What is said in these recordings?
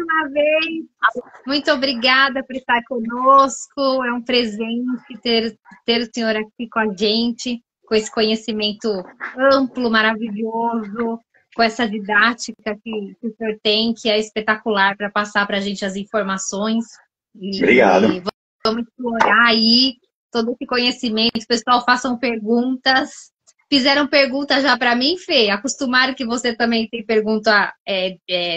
uma vez, muito obrigada por estar conosco. É um presente ter o senhor aqui com a gente, com esse conhecimento amplo, maravilhoso, com essa didática que o senhor tem, que é espetacular para passar para a gente as informações. Obrigado. E vamos explorar aí todo esse conhecimento. Pessoal, façam perguntas. Fizeram pergunta já para mim, Fê? Acostumaram que você também tem pergunta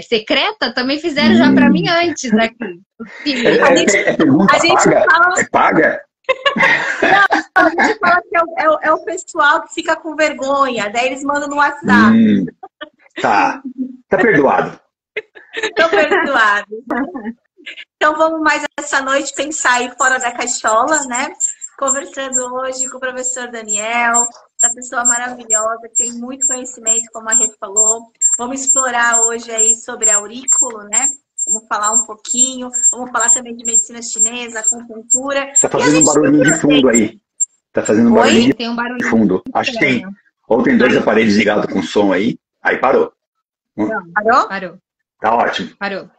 secreta? Também fizeram já para mim antes aqui. É pergunta paga? É paga? Não, a gente fala que é o pessoal que fica com vergonha, daí eles mandam no WhatsApp. Tá perdoado. Estão perdoados. Então vamos mais essa noite pensar aí fora da caixola, né? Conversando hoje com o professor Daniel, essa pessoa maravilhosa, que tem muito conhecimento, como a Rê falou. Vamos explorar hoje aí sobre aurículo, né? Vamos falar um pouquinho, vamos falar também de medicina chinesa, acupuntura. Tá fazendo um barulhinho de fundo aí. Tá fazendo um barulhinho Tem um barulhinho de fundo. Acho que tem. Ou tem 2 aparelhos ligados com som aí. Aí parou. Não. Parou? Parou. Tá ótimo. Parou.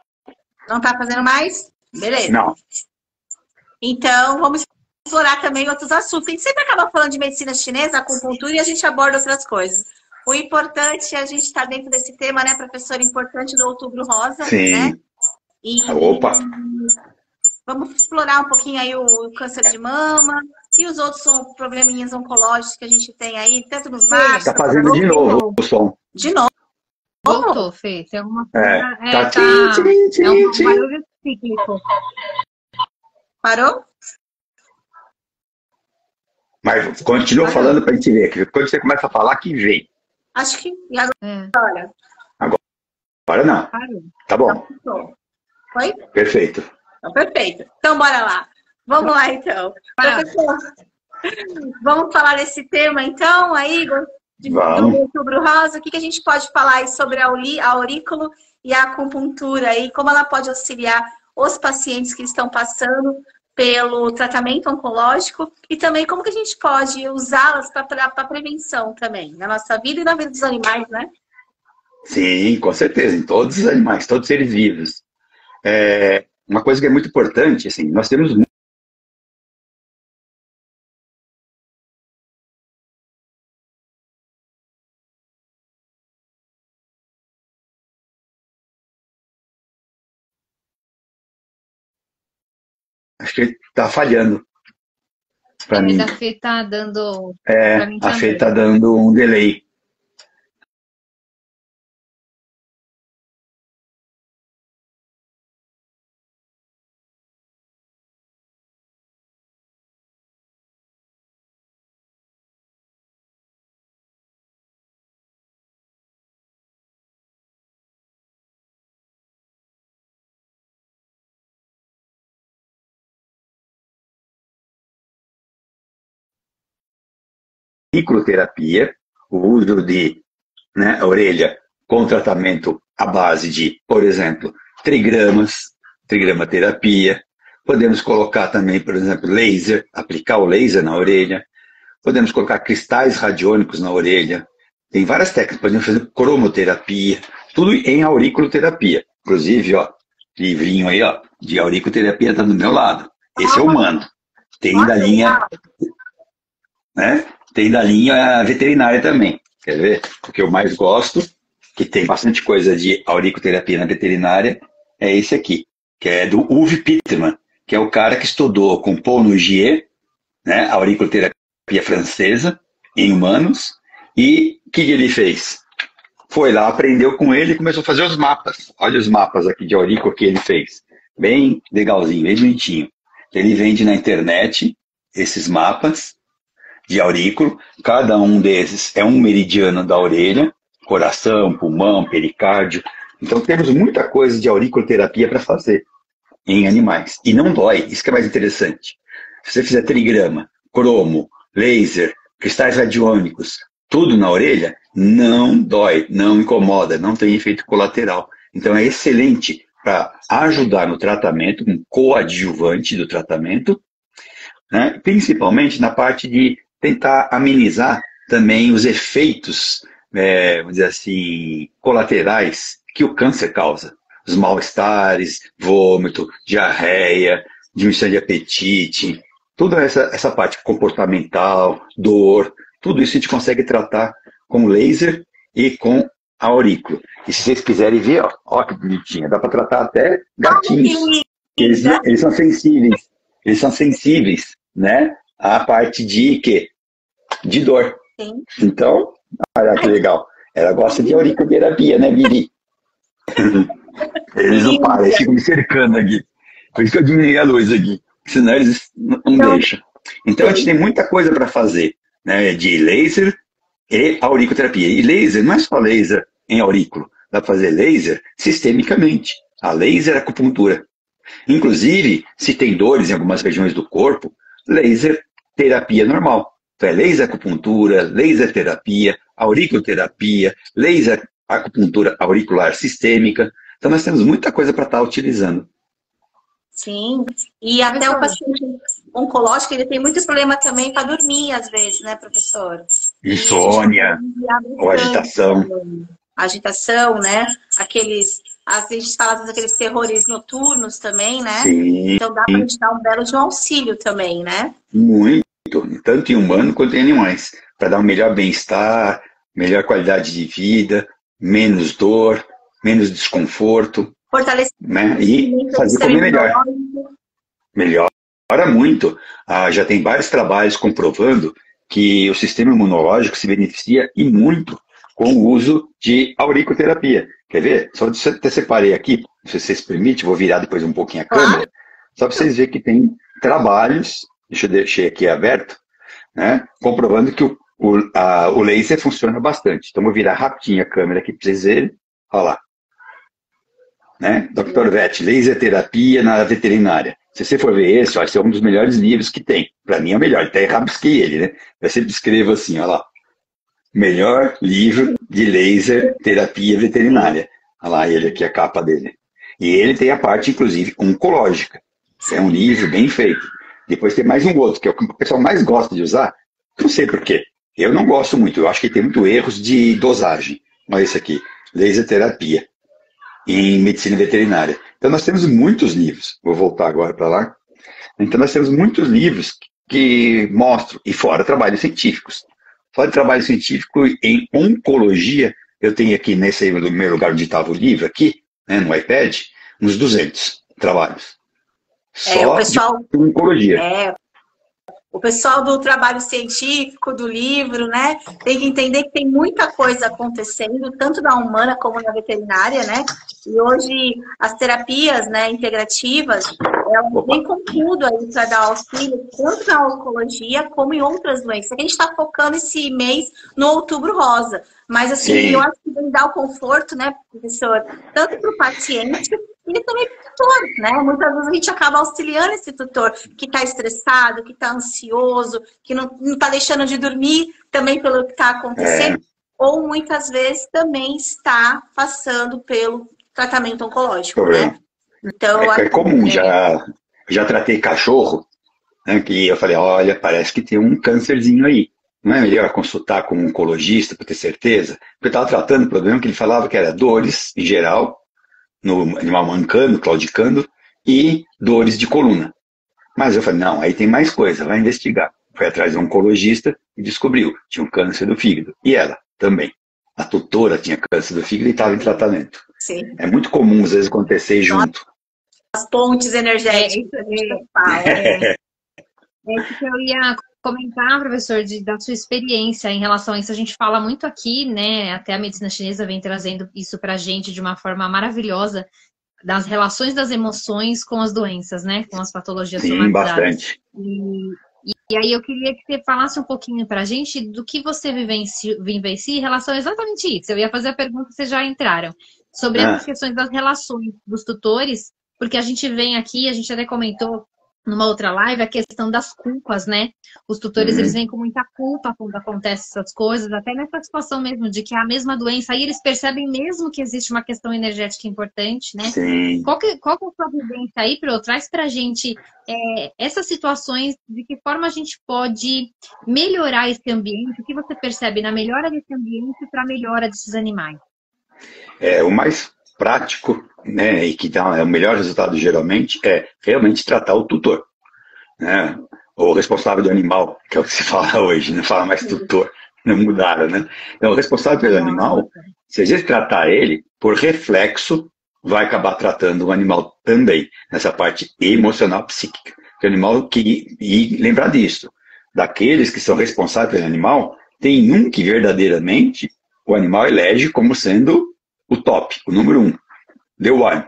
Não tá fazendo mais? Beleza. Não. Então, vamos explorar também outros assuntos. A gente sempre acaba falando de medicina chinesa, acupuntura, e a gente aborda outras coisas. O importante é a gente estar dentro desse tema, né, professor? Importante do Outubro Rosa, sim, né? E opa! Vamos explorar um pouquinho aí o câncer de mama e os outros probleminhas oncológicos que a gente tem aí, tanto nos machos... Tá fazendo de novo o som. De novo? Voltou, Fê. Tem uma coisa... É um barulho cíclico. Parou? Mas continua falando pra gente ver. Que quando você começa a falar, que vem. Acho que... E agora? Agora não. Parou. Tá bom. Foi? Perfeito. Então, perfeito. Então, bora lá. Vamos lá, então. Professor, vamos falar desse tema, então, aí, do Outubro Rosa. O que a gente pode falar aí sobre a aurículo e a acupuntura aí, como ela pode auxiliar os pacientes que estão passando pelo tratamento oncológico e também como que a gente pode usá-las para prevenção também, na nossa vida e na vida dos animais, né? Sim, com certeza, em todos os animais, todos os seres vivos. Uma coisa que é muito importante, assim, nós temos acho que ele tá falhando para mim. A Fê tá dando... A Fê tá dando um delay. Auriculoterapia, o uso de orelha com tratamento à base de, por exemplo, trigramaterapia. Podemos colocar também, por exemplo, laser, aplicar o laser na orelha. Podemos colocar cristais radiônicos na orelha. Tem várias técnicas. Podemos fazer cromoterapia, tudo em auriculoterapia. Inclusive, ó, livrinho aí, ó, de auriculoterapia está do meu lado. Esse é humano. Tem da linha, né? Tem da linha veterinária também. Quer ver? O que eu mais gosto, que tem bastante coisa de auriculoterapia na veterinária, é esse aqui, que é do Uwe Pitterman, que é o cara que estudou com Paul Nougier, né, a auriculoterapia francesa, em humanos, e o que ele fez? Foi lá, aprendeu com ele e começou a fazer os mapas. Olha os mapas aqui de aurículo que ele fez. Bem legalzinho, bem bonitinho. Ele vende na internet esses mapas de aurículo, cada um desses é um meridiano da orelha, coração, pulmão, pericárdio. Então temos muita coisa de auriculoterapia para fazer em animais. E não dói, isso que é mais interessante. Se você fizer trigrama, cromo, laser, cristais radiônicos, tudo na orelha, não dói, não incomoda, não tem efeito colateral. Então é excelente para ajudar no tratamento, um coadjuvante do tratamento, né? Principalmente na parte de tentar amenizar também os efeitos, vamos dizer assim, colaterais que o câncer causa. os mal-estares, vômito, diarreia, diminuição de apetite, toda essa parte comportamental, dor, tudo isso a gente consegue tratar com laser e com aurículo. E se vocês quiserem ver, ó que bonitinha, dá para tratar até gatinhos. Eles são sensíveis. Eles são sensíveis, né? À parte de quê? De dor. Sim. Então, olha que legal. Ela gosta de auriculoterapia, né, Vivi? Eles não param, eles ficam me cercando aqui. Por isso que eu diminui a luz aqui. Senão eles não deixam. Então, a gente tem muita coisa para fazer, né? De laser e auriculoterapia. E laser não é só laser em aurículo. Dá para fazer laser sistemicamente. A laser acupuntura. Inclusive, se tem dores em algumas regiões do corpo, laser terapia normal. Então é laser acupuntura, laser terapia, auriculoterapia, laser acupuntura auricular sistêmica. Então nós temos muita coisa para estar utilizando. Sim, e até o paciente oncológico, ele tem muito problema também para dormir, às vezes, né, professor? Insônia, ou agitação. Agitação, né? A gente fala daqueles terrores noturnos também, né? Sim. Então dá para a gente dar um belo de um auxílio também, né? Muito, tanto em humano quanto em animais. Para dar um melhor bem-estar, melhor qualidade de vida, menos dor, menos desconforto. Fortalecimento, né? E fazer comer melhor. Melhora muito. Já tem vários trabalhos comprovando que o sistema imunológico se beneficia e muito com o uso de auriculoterapia. Quer ver? Só até separei aqui, se vocês permitem, vou virar depois um pouquinho a câmera, só para vocês verem que tem trabalhos, deixei aqui aberto, né, comprovando que o laser funciona bastante. Então, vou virar rapidinho a câmera aqui para vocês verem. Olha lá. Né? Dr. Vett, laser terapia na veterinária. Se você for ver esse, esse é um dos melhores livros que tem. Para mim é o melhor, até rabisquei ele, né? Eu sempre escrevo assim, olha lá. Melhor livro de laser terapia veterinária. Olha lá ele aqui, a capa dele. E ele tem a parte, inclusive, oncológica. É um livro bem feito. Depois tem mais um outro, que é o que o pessoal mais gosta de usar. Não sei por quê. Eu não gosto muito. Eu acho que tem muito erros de dosagem. Olha esse aqui. Laser terapia em medicina veterinária. Então nós temos muitos livros. Vou voltar agora para lá. Então nós temos muitos livros que mostram, e fora trabalhos científicos. Fora de trabalho científico em oncologia, eu tenho aqui nesse no meu lugar onde estava o livro, aqui, né, no iPad, uns 200 trabalhos. Só o pessoal, de oncologia. O pessoal do trabalho científico, do livro, né, tem que entender que tem muita coisa acontecendo, tanto na humana como na veterinária, né? E hoje as terapias, né, integrativas, elas vêm com tudo aí para dar auxílio, tanto na oncologia como em outras doenças. A gente está focando esse mês no Outubro Rosa, mas assim, eu acho que vem dar o conforto, né, professor, tanto para o paciente e também para o tutor, né? Muitas vezes a gente acaba auxiliando esse tutor que está estressado, que está ansioso, que não está deixando de dormir também pelo que está acontecendo, ou muitas vezes também está passando pelo tratamento oncológico, né? Então, é comum, já tratei cachorro, né, que eu falei, olha, parece que tem um câncerzinho aí. Não é melhor consultar com um oncologista para ter certeza? Porque eu estava tratando o problema que ele falava que era dores, em geral, no animal mancando, claudicando, e dores de coluna. Mas eu falei, não, aí tem mais coisa, vai investigar. Foi atrás de um oncologista e descobriu, tinha um câncer do fígado. E ela também. A tutora tinha câncer do fígado e estava em tratamento. Sim. É muito comum, às vezes, acontecer junto. As pontes energéticas. É isso que eu ia comentar, professor, da sua experiência em relação a isso. A gente fala muito aqui, né? Até a medicina chinesa vem trazendo isso pra gente de uma forma maravilhosa, das relações das emoções com as doenças, né? Com as patologias somatizadas. Bastante. E aí eu queria que você falasse um pouquinho pra gente do que você vivencia em relação a exatamente isso. Eu ia fazer a pergunta, vocês já entraram. Sobre essas questões das relações dos tutores, porque a gente vem aqui, a gente até comentou numa outra live, a questão das culpas, né? Os tutores, eles vêm com muita culpa quando acontecem essas coisas, até nessa situação mesmo, de que é a mesma doença, aí eles percebem mesmo que existe uma questão energética importante, né? Sim. Qual que é a sua vivência aí, Pro? Traz pra gente essas situações, de que forma a gente pode melhorar esse ambiente, o que você percebe na melhora desse ambiente para a melhora desses animais? O mais prático, né, e que dá o melhor resultado geralmente, é realmente tratar o tutor, né? O responsável do animal, que é o que se fala hoje, não fala mais tutor, não mudaram, né? Então, o responsável pelo animal, se a gente tratar ele, por reflexo, vai acabar tratando o animal também, nessa parte emocional, psíquica. Que o animal, e lembrar disso, daqueles que são responsáveis pelo animal, tem um que verdadeiramente o animal elege como sendo o top, o número 1, the one.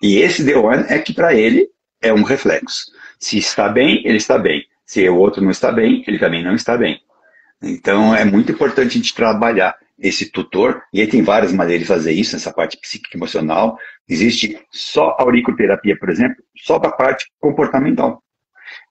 E esse the one é que para ele é um reflexo. Se está bem, ele está bem. Se o outro não está bem, ele também não está bem. Então é muito importante a gente trabalhar esse tutor, e aí tem várias maneiras de fazer isso, nessa parte psíquica e emocional. Existe só a auriculoterapia, por exemplo, só para a parte comportamental.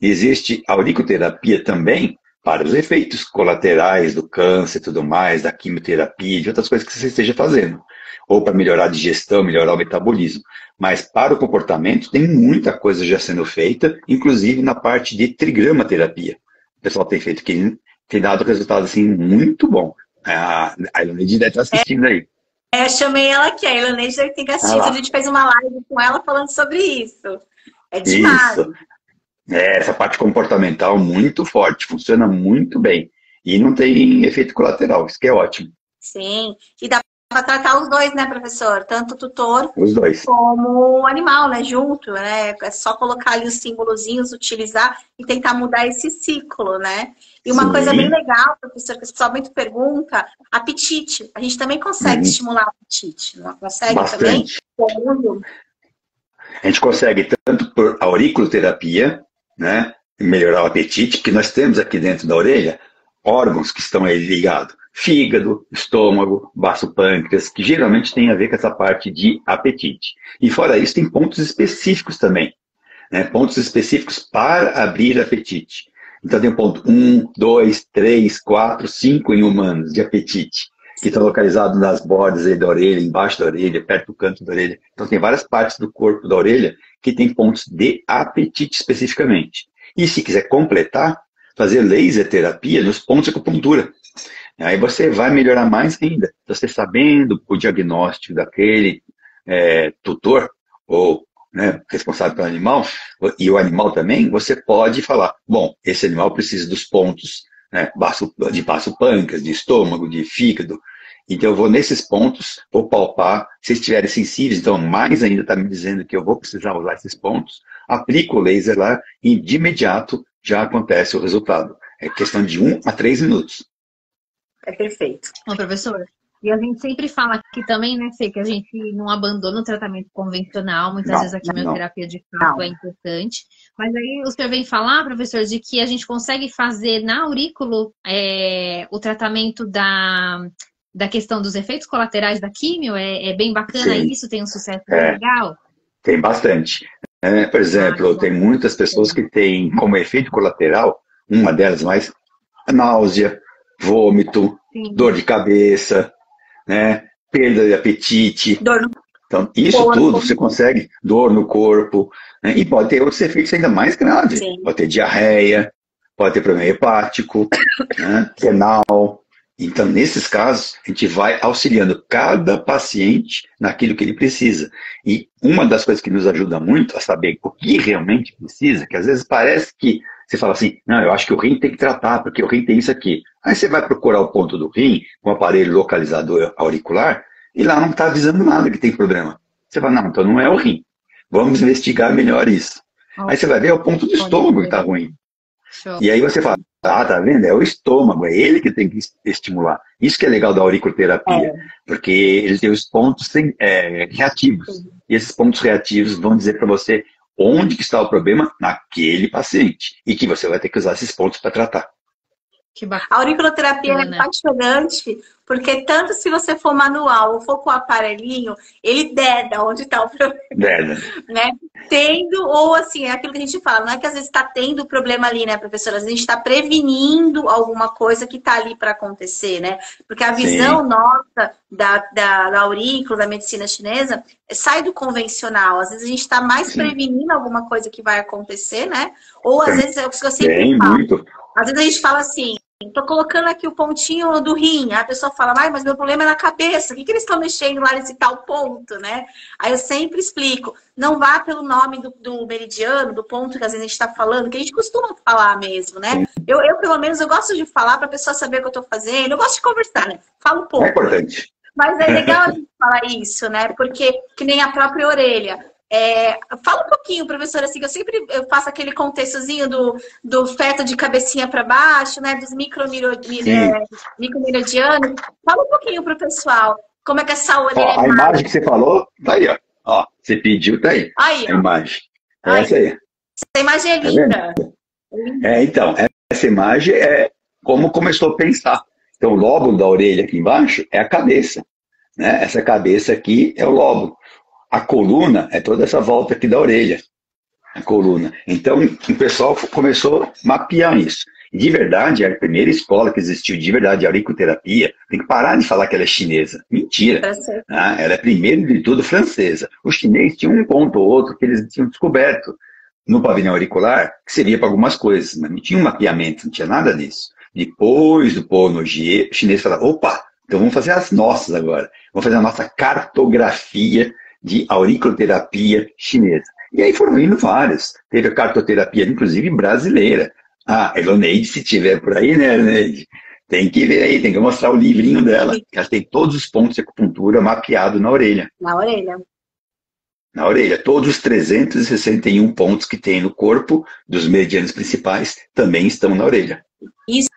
Existe a auriculoterapia também para os efeitos colaterais do câncer e tudo mais, da quimioterapia, de outras coisas que você esteja fazendo. Ou para melhorar a digestão, melhorar o metabolismo. Mas para o comportamento tem muita coisa já sendo feita, inclusive na parte de trigramaterapia. O pessoal tem feito que tem dado resultado assim, muito bom. A Iloneide deve estar assistindo aí. Eu chamei ela aqui, a Iloneide deve ter assistido. A gente fez uma live com ela falando sobre isso. É demais. Isso. Essa parte comportamental muito forte, funciona muito bem. E não tem efeito colateral, isso que é ótimo. Sim, e dá para tratar os dois, né, professor? Tanto o tutor os dois, como o animal, né, junto, né? É só colocar ali os símbolozinhos, utilizar e tentar mudar esse ciclo, né? E uma coisa bem legal, professor, que o pessoal muito pergunta, apetite. A gente também consegue estimular o apetite, não consegue? Bastante. Também? A gente consegue tanto por auriculoterapia, né, melhorar o apetite, que nós temos aqui dentro da orelha órgãos que estão aí ligados. Fígado, estômago, baço pâncreas, que geralmente tem a ver com essa parte de apetite. E fora isso, tem pontos específicos também, né? Pontos específicos para abrir apetite. Então tem o ponto 1, 2, 3, 4, 5 em humanos de apetite, que estão localizados nas bordas aí da orelha, embaixo da orelha, perto do canto da orelha. Então tem várias partes do corpo da orelha que tem pontos de apetite especificamente. E se quiser completar, fazer laser terapia nos pontos de acupuntura. Aí você vai melhorar mais ainda. Você sabendo o diagnóstico daquele tutor, ou responsável pelo animal, e o animal também, você pode falar, bom, esse animal precisa dos pontos, né, de baço pâncreas, de estômago, de fígado. Então eu vou nesses pontos, vou palpar, se estiverem sensíveis, então mais ainda está me dizendo que eu vou precisar usar esses pontos, aplico o laser lá e de imediato já acontece o resultado. É questão de 1 a 3 minutos. É perfeito. Bom, professor, e a gente sempre fala aqui também, né, Fê, que a gente não abandona o tratamento convencional, muitas vezes a quimioterapia de fato é importante, mas aí o senhor vem falar, professor, de que a gente consegue fazer na aurículo o tratamento da questão dos efeitos colaterais da quimio, é bem bacana. Sim. Isso, tem um sucesso legal? Tem bastante. Por exemplo, tem muitas pessoas que têm como efeito colateral, uma delas mais, náusea, vômito, dor de cabeça, né, perda de apetite. Então, isso tudo você consegue, dor no corpo, né, e pode ter outros efeitos ainda mais graves. Sim. Pode ter diarreia, pode ter problema hepático, né, renal. Então, nesses casos, a gente vai auxiliando cada paciente naquilo que ele precisa. E uma das coisas que nos ajuda muito a saber o que realmente precisa, que às vezes parece que você fala assim, não, eu acho que o rim tem que tratar, porque o rim tem isso aqui. Aí você vai procurar o ponto do rim, com o aparelho localizador auricular, e lá não está avisando nada que tem problema. Você fala, não, então não é o rim. Vamos investigar melhor isso. Aí você vai ver, é o ponto do estômago que está ruim. E aí você fala, tá vendo? É o estômago, é ele que tem que estimular. Isso que é legal da auriculoterapia, porque ele tem os pontos reativos. E esses pontos reativos vão dizer para você onde que está o problema naquele paciente. E que você vai ter que usar esses pontos para tratar. A auriculoterapia é apaixonante, porque tanto se você for manual ou for com o aparelhinho, ele deda onde está o problema. Deda. Né? Tendo, ou assim, é aquilo que a gente fala, não é que às vezes está tendo problema ali, né, professora? Às vezes a gente está prevenindo alguma coisa que está ali para acontecer, né? Porque a visão nossa da aurícula, da medicina chinesa, sai do convencional. Às vezes a gente está mais prevenindo alguma coisa que vai acontecer, né? Ou às vezes é o que eu sempre falo. Muito. Às vezes a gente fala assim, tô colocando aqui o pontinho do rim. A pessoa fala, mas meu problema é na cabeça. O que eles estão mexendo lá nesse tal ponto, né? Aí eu sempre explico. Não vá pelo nome do meridiano, do ponto que às vezes a gente está falando, que a gente costuma falar mesmo, né? Eu pelo menos, eu gosto de falar para a pessoa saber o que eu estou fazendo. Eu gosto de conversar, né? Falo pouco. É importante. Mas é legal a gente falar isso, né? Porque, que nem a própria orelha. Fala um pouquinho, professora, assim, eu faço aquele contextozinho do feto de cabecinha para baixo, né? Dos micromeridianos. Fala um pouquinho para o pessoal. Como é que essa orelha... A imagem que você falou, tá aí, ó. Você pediu, tá aí. Aí, a imagem. Essa aí. Essa imagem é linda. Então, essa imagem é como começou a pensar. Então, o lóbulo da orelha aqui embaixo é a cabeça, né? Essa cabeça aqui é o lóbulo. A coluna é toda essa volta aqui da orelha. A coluna. Então, o pessoal começou a mapear isso. E, de verdade, a primeira escola que existiu de verdade de auriculoterapia, tem que parar de falar que ela é chinesa. Mentira. Ela é, primeiro de tudo, francesa. Os chineses tinham um ponto ou outro que eles tinham descoberto no pavilhão auricular, que seria para algumas coisas, mas não tinha um mapeamento, não tinha nada disso. Depois do Pono Jie, o chinês falava, opa, então vamos fazer as nossas agora. Vamos fazer a nossa cartografia de auriculoterapia chinesa. E aí foram indo várias. Teve a cartoterapia, inclusive, brasileira. Eloneide, se tiver por aí, né, Eloneide? Tem que ver aí, tem que mostrar o livrinho dela. Ela tem todos os pontos de acupuntura mapeados na orelha. Na orelha. Na orelha. Todos os 361 pontos que tem no corpo dos meridianos principais também estão na orelha. Isso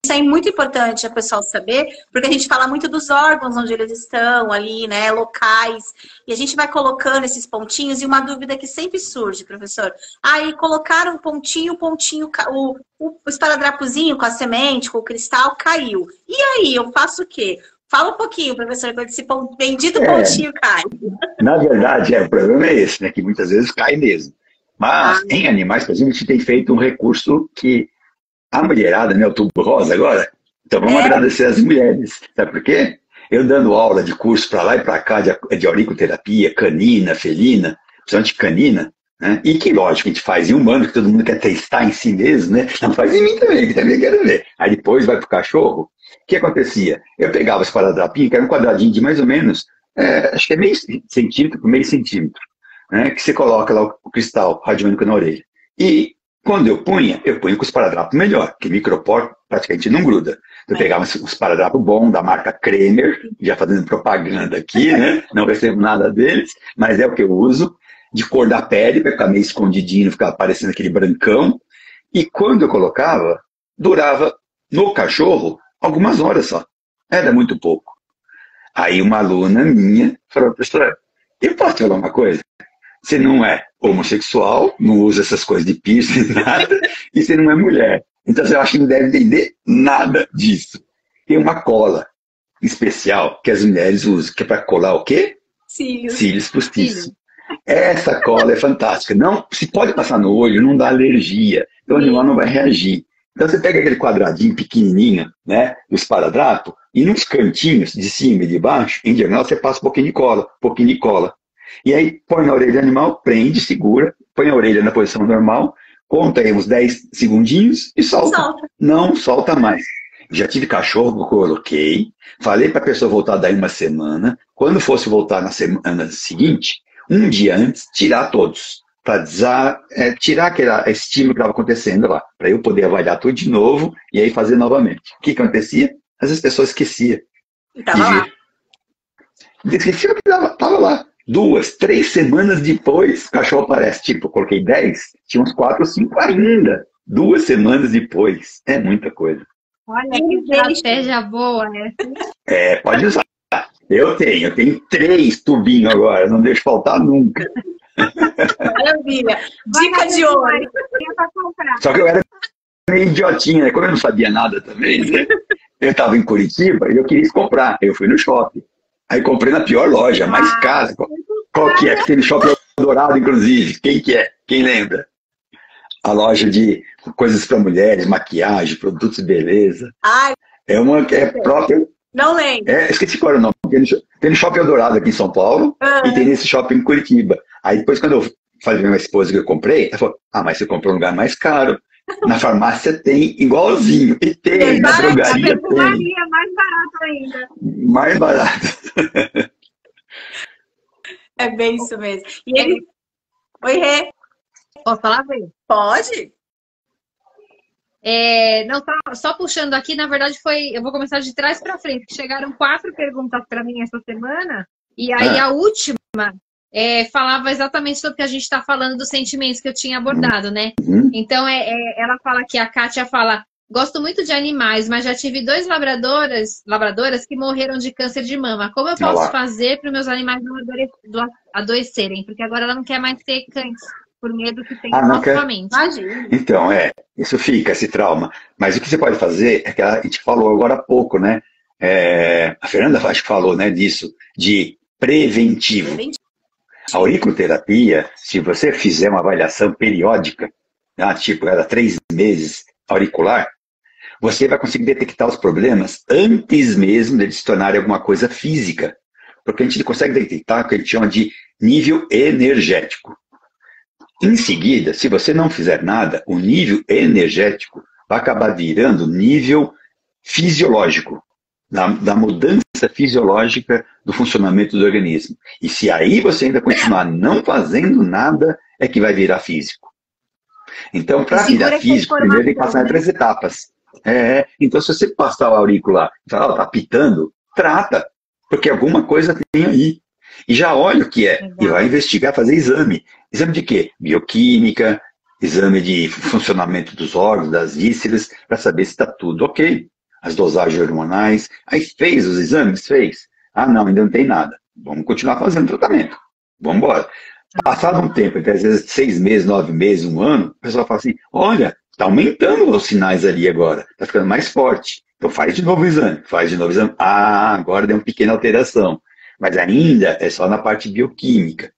é muito importante a pessoal saber, porque a gente fala muito dos órgãos onde eles estão ali, né, locais, e a gente vai colocando esses pontinhos, e uma dúvida que sempre surge, professor, aí colocaram um pontinho, o esparadrapozinho com a semente, com o cristal, caiu. E aí, eu faço o quê? Fala um pouquinho, professor, quando esse bendito pontinho cai. Na verdade, o problema é esse, né, que muitas vezes cai mesmo. Mas em animais, por exemplo, a gente tem feito um recurso que a mulherada, né, o Outubro Rosa agora, então vamos agradecer as mulheres. Sabe por quê? Eu dando aula de curso para lá e para cá de auriculoterapia, canina, felina, principalmente canina, né? E que lógico, a gente faz em humano, que todo mundo quer testar em si mesmo, né? Não faz em mim também, que também quero ver. Aí depois vai pro cachorro. O que acontecia? Eu pegava esse esparadrapinho, que era um quadradinho de mais ou menos, acho que é meio centímetro por meio centímetro, né? Que você coloca lá o cristal radiônico na orelha. E quando eu punha com o esparadrapo melhor, que micropor praticamente não gruda. Eu pegava um esparadrapo bom, da marca Kremer, já fazendo propaganda aqui, né? Não recebo nada deles, mas é o que eu uso, de cor da pele, para ficar meio escondidinho, ficar parecendo aquele brancão. E quando eu colocava, durava no cachorro algumas horas só. Era muito pouco. Aí uma aluna minha falou, professora, eu posso te falar uma coisa? Você não é homossexual, não usa essas coisas de piercing, nada, e você não é mulher. Então você acha que não deve entender nada disso. Tem uma cola especial que as mulheres usam, que é para colar o quê? Cílios postiços. Essa cola é fantástica. Não, se pode passar no olho, não dá alergia. Então o animal não vai reagir. Então você pega aquele quadradinho pequenininho, né, do esparadrapo, e nos cantinhos de cima e de baixo, em diagonal, você passa um pouquinho de cola. E aí põe na orelha do animal, prende, segura, põe a orelha na posição normal, conta aí uns 10 segundinhos e solta. Não solta mais. Já tive cachorro que eu coloquei, falei para a pessoa voltar daí uma semana, quando fosse voltar na semana seguinte, um dia antes, tirar todos, para tirar aquele estímulo que estava acontecendo lá, para eu poder avaliar tudo de novo e aí fazer novamente. O que acontecia? Às vezes as pessoas esqueciam. Estava lá. Esquecia que estava lá. 2, 3 semanas depois, o cachorro aparece. Tipo, eu coloquei 10, tinha uns 4 ou 5 ainda. 2 semanas depois. É muita coisa. Olha que estratégia boa, né? Pode usar. Eu tenho 3 tubinhos agora, não deixo faltar nunca. Maravilha. Dica de ouro. Só que eu era meio idiotinha, né? Como eu não sabia nada também, né? Eu estava em Curitiba e eu queria comprar. Eu fui no shopping. Aí comprei na pior loja, mais cara. Qual que é? Que tem no Shopping Dourado, inclusive. Quem que é? Quem lembra? A loja de coisas para mulheres, maquiagem, produtos de beleza. É uma que é própria... Não lembro. Esqueci qual era o nome. Tem no Shopping Dourado aqui em São Paulo e tem nesse shopping em Curitiba. Aí depois, quando eu falei pra minha esposa que eu comprei, ela falou, mas você comprou um lugar mais caro. Na farmácia tem igualzinho. E tem, na drogaria tem. É mais barato ainda. Mais barato. É bem isso mesmo. E ele... Oi, Rê. Posso falar, Rê? Pode. Não, só puxando aqui, na verdade eu vou começar de trás para frente. Chegaram 4 perguntas para mim essa semana, e aí a última falava exatamente sobre o que a gente está falando dos sentimentos que eu tinha abordado, né? Então, ela fala aqui, a Kátia fala, gosto muito de animais, mas já tive 2 labradoras que morreram de câncer de mama. Como eu posso fazer para os meus animais não adoecerem? Porque agora ela não quer mais ter cães. Por medo que tem novamente. Então, isso fica, esse trauma. Mas o que você pode fazer é que a gente falou agora há pouco, né? A Fernanda acho que falou, né, disso, de preventivo. A auriculoterapia, se você fizer uma avaliação periódica, tipo cada 3 meses auricular, você vai conseguir detectar os problemas antes mesmo de eles se tornarem alguma coisa física. Porque a gente consegue detectar o que a gente chama de nível energético. Em seguida, se você não fizer nada, o nível energético vai acabar virando nível fisiológico, da mudança fisiológica do funcionamento do organismo. E se aí você ainda continuar não fazendo nada, é que vai virar físico. Então, para virar físico, primeiro tem que passar em 3 etapas. Então, se você passar o auricular e falar, está pitando, trata, porque alguma coisa tem aí. E já olha o que é, e vai investigar, fazer exame. Exame de quê? Bioquímica, exame de funcionamento dos órgãos, das vísceras, para saber se está tudo ok. As dosagens hormonais. Aí fez os exames? Fez. Ah, não, ainda não tem nada. Vamos continuar fazendo tratamento. Vamos embora. Passado um tempo, às vezes 6 meses, 9 meses, 1 ano, o pessoal fala assim, olha, está aumentando os sinais ali agora, está ficando mais forte. Então faz de novo o exame, faz de novo o exame. Ah, agora deu uma pequena alteração. Mas ainda é só na parte bioquímica.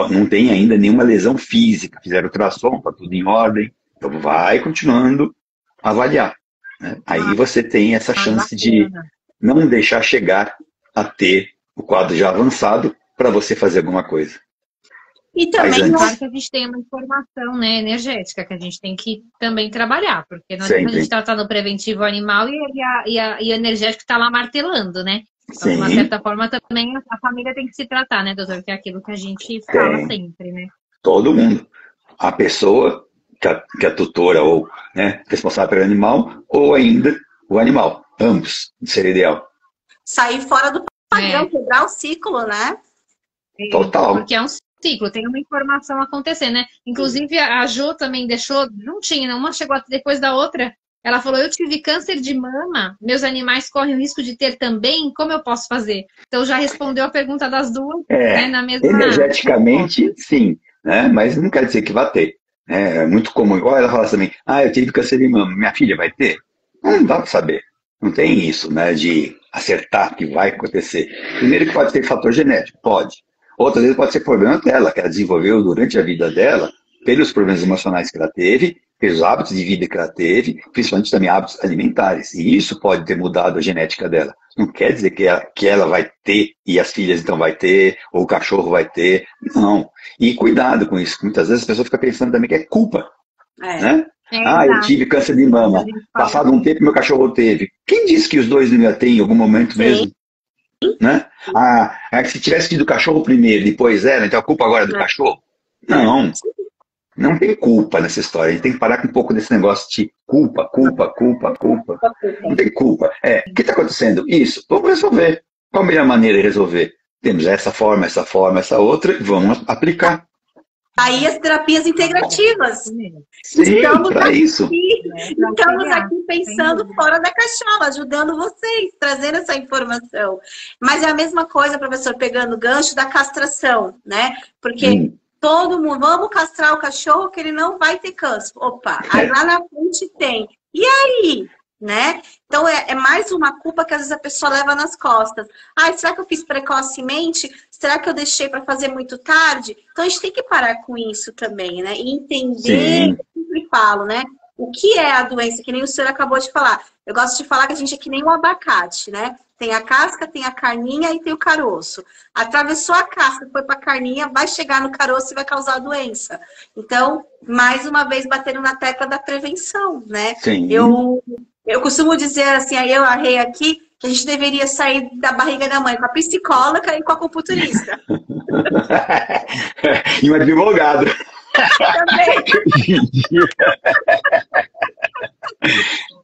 Não tem ainda nenhuma lesão física. Fizeram ultrassom, está tudo em ordem. Então vai continuando a avaliar. Né? Aí você tem essa chance de não deixar chegar a ter o quadro já avançado para você fazer alguma coisa. E também claro que a gente tem uma informação, né, energética que a gente tem que também trabalhar, porque não adianta a gente tratar no preventivo animal e o energético está lá martelando, né? Então, de uma certa forma, também a família tem que se tratar, né, doutor? Que é aquilo que a gente fala sempre, né? Todo mundo. A pessoa, que é tutora ou responsável pelo animal, ou ainda o animal. Ambos, seria ideal. Sair fora do padrão, quebrar o ciclo, né? Total. Porque é um ciclo, tem uma informação acontecendo, né? Inclusive, a Jo também deixou, não tinha, uma chegou depois da outra. Ela falou, eu tive câncer de mama, meus animais correm o risco de ter também, como eu posso fazer? Então já respondeu a pergunta das duas, né, na mesma... Energeticamente, sim, né? Mas não quer dizer que vai ter. É muito comum, igual ela fala também, eu tive câncer de mama, minha filha vai ter? Não dá para saber. Não tem isso, né, de acertar que vai acontecer. Primeiro que pode ter fator genético, pode. Outras vezes pode ser problema dela, que ela desenvolveu durante a vida dela, pelos problemas emocionais que ela teve, pelos hábitos de vida que ela teve, principalmente também hábitos alimentares. E isso pode ter mudado a genética dela. Não quer dizer que ela vai ter, e as filhas então vai ter, ou o cachorro vai ter. Não. E cuidado com isso. Muitas vezes as pessoas ficam pensando também que é culpa. Né? Eu tive câncer de mama. Passado um tempo, meu cachorro teve. Quem disse que os dois não iam ter em algum momento mesmo? Né? Se tivesse tido o cachorro primeiro, depois ela, então a culpa agora é do cachorro? Não. Não tem culpa nessa história. A gente tem que parar com um pouco desse negócio de culpa. Não tem culpa. O que está acontecendo? Isso. Vamos resolver. Qual a melhor maneira de resolver? Temos essa forma, essa outra, e vamos aplicar. Aí as terapias integrativas. Sim, para isso. Estamos aqui pensando fora da caixola, ajudando vocês, trazendo essa informação. Mas é a mesma coisa, professor, pegando o gancho da castração, né? Porque todo mundo, vamos castrar o cachorro que ele não vai ter câncer. Opa, aí lá na frente tem. E aí? Né? Então é mais uma culpa que às vezes a pessoa leva nas costas. Será que eu fiz precocemente? Será que eu deixei para fazer muito tarde? Então a gente tem que parar com isso também, né? E entender, eu sempre falo, né? o que é a doença, que nem o senhor acabou de falar. Eu gosto de falar que a gente é que nem um abacate, né? Tem a casca, tem a carninha e tem o caroço. Atravessou a casca, foi para a carninha, vai chegar no caroço e vai causar a doença. Então, mais uma vez, batendo na tecla da prevenção, né? Sim. Eu costumo dizer assim, aí eu arrei aqui, que a gente deveria sair da barriga da mãe com a psicóloga e com a acupunturista. E um advogado. Também.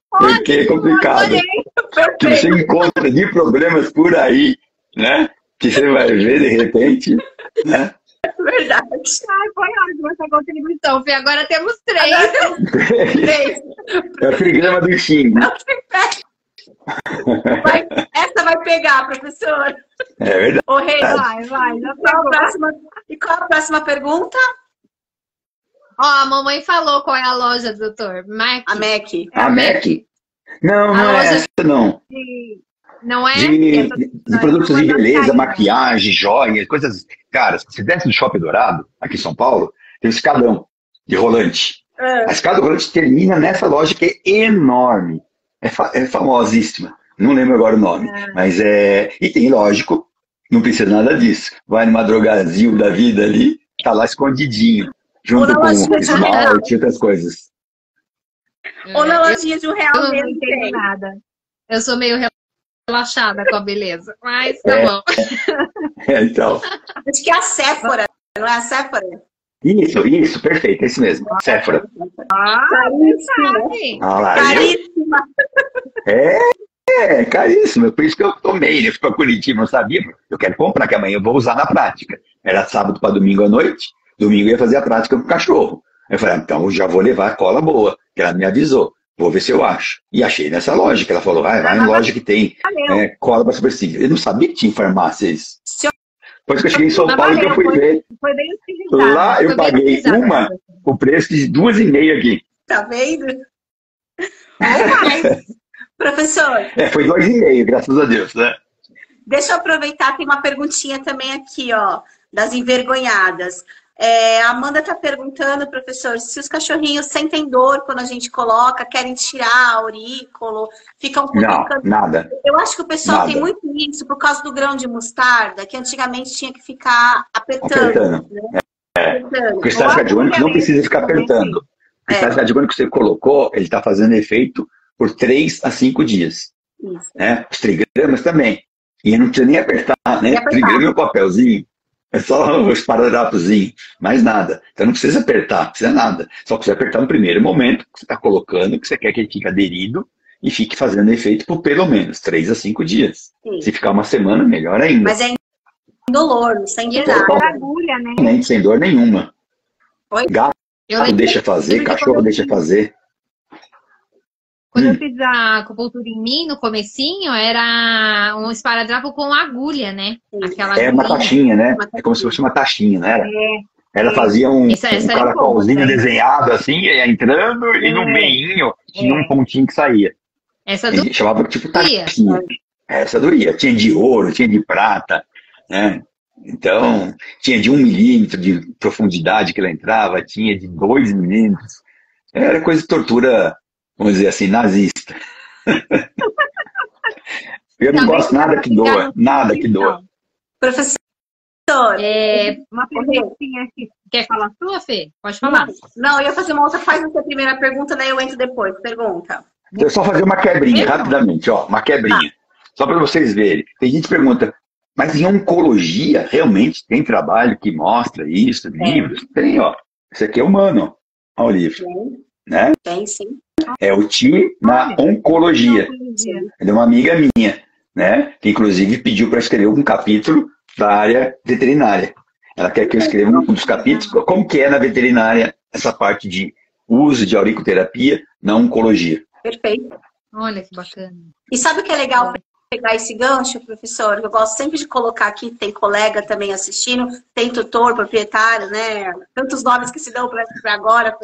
Porque é complicado. Que você encontra de problemas por aí, né? Que você vai ver de repente, né? Verdade. Ai, foi ótimo essa contribuição, Fê. Agora temos 3. 3. É o programa do Xing. Essa vai pegar, professor. É verdade. Ô, Rei, vai. E qual a próxima pergunta? Ó, a mamãe falou qual é a loja, doutor. Mac. A Mac. A Mac? Não, não é essa, não. Não é? De produtos de beleza, maquiagem, joias, coisas. Cara, se você desce do Shopping Dourado, aqui em São Paulo, tem um escadão de rolante. A escada do rolante termina nessa loja que é enorme. É famosíssima. Não lembro agora o nome. Mas é. E tem, lógico, não precisa nada disso. Vai numa drogazil da vida ali, tá lá escondidinho. Junto com esmalte e outras coisas. Ou na lojinha de R$1 Eu não mesmo. entendo nada. Eu sou meio relaxada com a beleza. Mas tá bom. Então. Acho que é a Sephora, não é a Sephora? Isso, perfeito, é esse mesmo. Sephora. Caríssima. Lá, Caríssima. Caríssimo. Por isso que eu tomei, né? Fui pra Curitiba, não sabia. Eu quero comprar, que amanhã eu vou usar na prática. Era sábado para domingo à noite. Domingo eu ia fazer a prática com o cachorro. Eu falei, então eu já vou levar a cola boa, que ela me avisou. Vou ver se eu acho. E achei nessa loja, que ela falou, vai em loja que tem cola para supercílio. Eu não sabia que tinha farmácia isso. Depois que eu cheguei em São Paulo, que eu fui ver. Foi bem utilizado. Lá eu paguei o preço de 2,5 aqui. Tá vendo? Professor. Foi 2,5, graças a Deus, né? Deixa eu aproveitar, tem uma perguntinha também aqui, ó, das envergonhadas. A Amanda está perguntando, professor, se os cachorrinhos sentem dor quando a gente coloca, querem tirar aurículo, ficam cutucando. Não, nada. Eu acho que o pessoal nada. tem muito isso por causa do grão de mostarda, que antigamente tinha que ficar apertando. Né? O cristal radiônico não precisa ficar apertando. O cristal radiônico que você colocou, ele está fazendo efeito por 3 a 5 dias. Isso. Os trigramas também. E não precisa nem apertar, né? Trigrama é um papelzinho. É só o esparadrapozinho, mais nada. Então não precisa apertar, não precisa nada. Só precisa apertar no primeiro momento que você está colocando, que você quer que ele fique aderido e fique fazendo efeito por pelo menos 3 a 5 dias. Sim. Se ficar uma semana, melhor ainda. Mas é indolor, sem nada. Agulha, né? Sem dor nenhuma. Oi? Gato deixa fazer, cachorro deixa fazer. Quando eu fiz a acupuntura em mim, no comecinho, era um esparadrapo com agulha, né? Aquela uma taxinha, né? É como se fosse uma taxinha, não era? Ela fazia um caracolzinho desenhado assim, ia entrando e no meinho tinha um pontinho que saía. Essa doía. Chamava tipo taxinha. Essa doía. Tinha de ouro, tinha de prata, né? Então, tinha de 1 milímetro de profundidade que ela entrava, tinha de 2 milímetros. Era coisa de tortura, vamos dizer assim, nazista. Eu não gosto nada que doa, nada que doa. Professor, uma perguntinha aqui. Quer falar sua, Fê? Pode falar. Não, eu ia fazer uma outra, faz a sua primeira pergunta, daí eu entro depois. Pergunta. Eu só fazer uma quebrinha, rapidamente, ó, uma quebrinha. Só para vocês verem. Tem gente que pergunta, mas em oncologia realmente tem trabalho que mostra isso, livros? Tem, ó. Esse aqui é humano, ó. Olha o livro. Né? Tem, sim. É o TI na oncologia. Ele é uma amiga minha, né? Que inclusive pediu para escrever um capítulo da área veterinária. Ela quer que eu escreva um dos capítulos, como que é na veterinária essa parte de uso de auriculoterapia na oncologia. Perfeito. Olha que bacana. E sabe o que é legal para pegar esse gancho, professor? Eu gosto sempre de colocar aqui, tem colega também assistindo, tem tutor, proprietário, né? Tantos nomes que se dão para agora.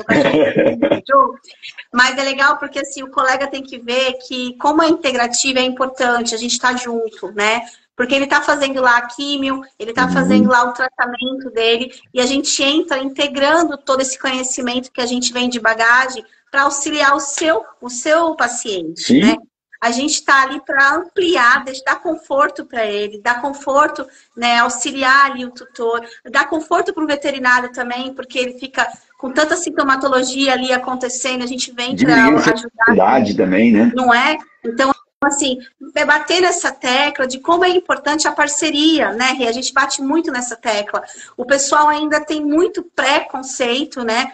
Mas é legal porque assim, o colega tem que ver que como a integrativa é importante, a gente está junto, né? Porque ele está fazendo lá a químio, ele está fazendo lá o tratamento dele, e a gente entra integrando todo esse conhecimento que a gente vem de bagagem, para auxiliar o seu paciente, Sim. né? A gente está ali para ampliar, dar conforto para ele, dar conforto, né, auxiliar ali o tutor, dar conforto para o veterinário também, porque ele fica com tanta sintomatologia ali acontecendo, a gente vem para ajudar. Também, né? Não é? Então, assim, bater nessa tecla de como é importante a parceria, né? E a gente bate muito nessa tecla. O pessoal ainda tem muito preconceito, né?